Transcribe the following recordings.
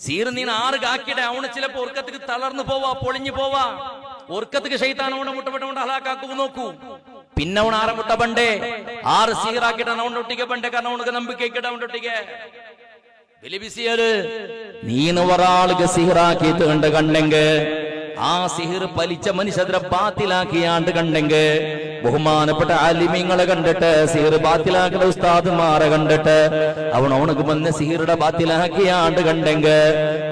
സീർ നീ ആറ് കാക്കിടെ അവണ് ചിലപ്പോ ഒർക്കത്തേക്ക് തളർന്നു പോവാ, പൊളിഞ്ഞു പോവാ. ഒർക്കത്തേക്ക് ശൈത്താൻ അവനെ മുട്ടപ്പെട്ടുകൊണ്ട് ഹലാക്കാക്കൂ നോക്കൂ. പിന്നെ അവൻ ആരെ മുട്ട പണ്ടേ ആറ് സീറാക്കിട്ട അവനൊട്ടിക്ക പണ്ടേ, കാരണം അവനക്ക് നമ്പിക്കൈക്കിട്ട അവനൊട്ടിക്ക വലിയ ബിസിയര്. നീന്ന് ഒരാൾക്ക് സിഹിറാക്കിയിട്ട് കണ്ട് കണ്ടെങ്കിൽ ആ സിഹിർ പലിച്ച മനുഷ്യരെ ബാത്തിലാക്കിയാണ്ട് കണ്ടെങ്കിൽ, ബഹുമാനപ്പെട്ട ആലിമീങ്ങളെ കണ്ടിട്ട് സിഹിർ ബാത്തിലാക്കുന്ന ഉസ്താദുമാരെ കണ്ടിട്ട് അവനക്ക് വന്ന് സിഹിറുടെ ബാത്തിലാക്കിയാണ്ട് കണ്ടെങ്കിൽ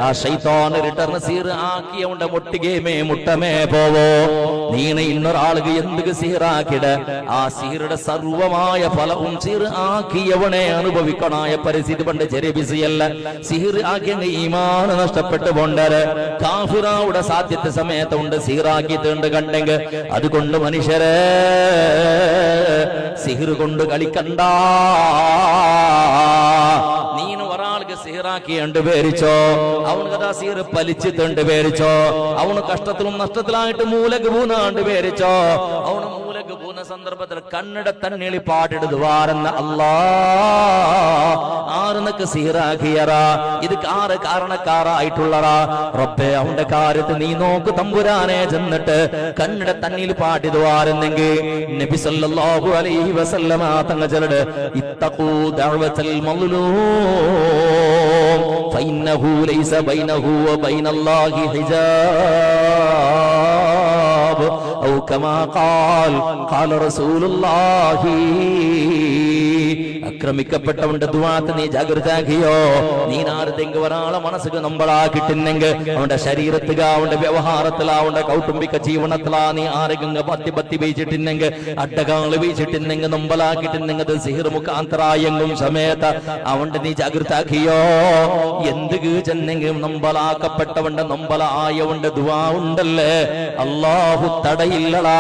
ആ ശൈത്താൻ റിട്ടർന്ന് സിഹിർ ആക്കിയവന്റെ മുട്ടുകേമേ മുട്ടമേ പോവോ. നീന ഇന്നൊരാൾക്ക് എന്ത് സിഹിറാക്കിട ആ സിഹിറുടെ സർവമായ ഫലവും സിഹിർ ആക്കിയവനെ അനുഭവിക്കണായ പരിസ്ഥിതി പണ്ട് ചെറിയ ബിസിയല്ല. സിഹിർ ആക്കിയ ഈമാൻ നഷ്ടപ്പെട്ടു പോണ്ടര് കാഫിറാവുടെ സാധ്യത സമയത്തുണ്ട് സിഹിറാക്കിയിട്ടുണ്ട് കണ്ടെങ്കിൽ. അതുകൊണ്ട് മനുഷ്യരെ സിഹിർ കൊണ്ട് കളിക്കണ്ട. നീന് ഒരാൾക്ക് സിഹിറാക്കിയുണ്ട് പേരിച്ചോ, അവനക്ക് സിഹിർ പലിച്ചിട്ടുണ്ട് പേരിച്ചോ, അവന് കഷ്ടത്തിലും നഷ്ടത്തിലായിട്ട് മൂലക്ക് പൂന്നാണ്ട് പേരിച്ചോ, അവന് മൂലക്ക് പൂന്ന സന്ദർഭത്തിൽ കണ്ണിട തന്നിളി പാടിടുവാരെന്ന അല്ലാ ആറിനക്ക് സിഹിറാക്കിയറാ. ഇത് ആറ് കാരണക്കാരായിട്ടുള്ളറാ. റബ്ബേ അവന്റെ കാര്യത്തിൽ നീ നോക്ക് തമ്പുരാനെ ചെന്നിട്ട് കണ്ണിട തന്നിൽ പാടിടുവാരെന്നെങ്കിൽ നബി സല്ലല്ലാഹു അലൈഹി വസല്ലമ തങ്ങൾ ചൊല്ലുടെ ഇത്തഖൂ ദഅവത്തൽ മദ്ലൂം ഫഇന്നഹു ലൈസ ബൈനഹു വബൈനല്ലാഹി ഹിജാബ് ഔ കമാ ഖാല റസൂലുള്ളാഹി. ആക്രമിക്കപ്പെട്ടവന്റെ ദുആത്ത് നീ ജാഗ്രതാക്കിയോ. നീ ആരുതെങ്കിൽ ഒരാളെ മനസ്സിക്ക് നമ്പളാക്കിട്ടുന്നെങ്കിൽ അവന്റെ ശരീരത്തില, അവന്റെ വ്യവഹാരത്തില, അവന്റെ കൗട്ടുംബിക ജീവനത്തിലാ നീ ആരെങ്കിലും പത്തി വീച്ചിട്ടുന്നെങ്കിൽ, അഡ്ഡകാള് വീച്ചിട്ടുന്നെങ്കിൽ, നമ്പലാക്കിട്ടുന്നെങ്കിൽ സിഹിർ മുഖാന്തരായെങ്കും സമയത്ത് അവന്റെ നീ ജാഗ്രതാക്കിയോ. എന്ത് ചെന്നെങ്കിലും നമ്പലാക്കപ്പെട്ടവന്റെ നമ്പല ആയവന്റെ ദുആ ഉണ്ടല്ലേ, അല്ലാഹു തടയില്ലടാ.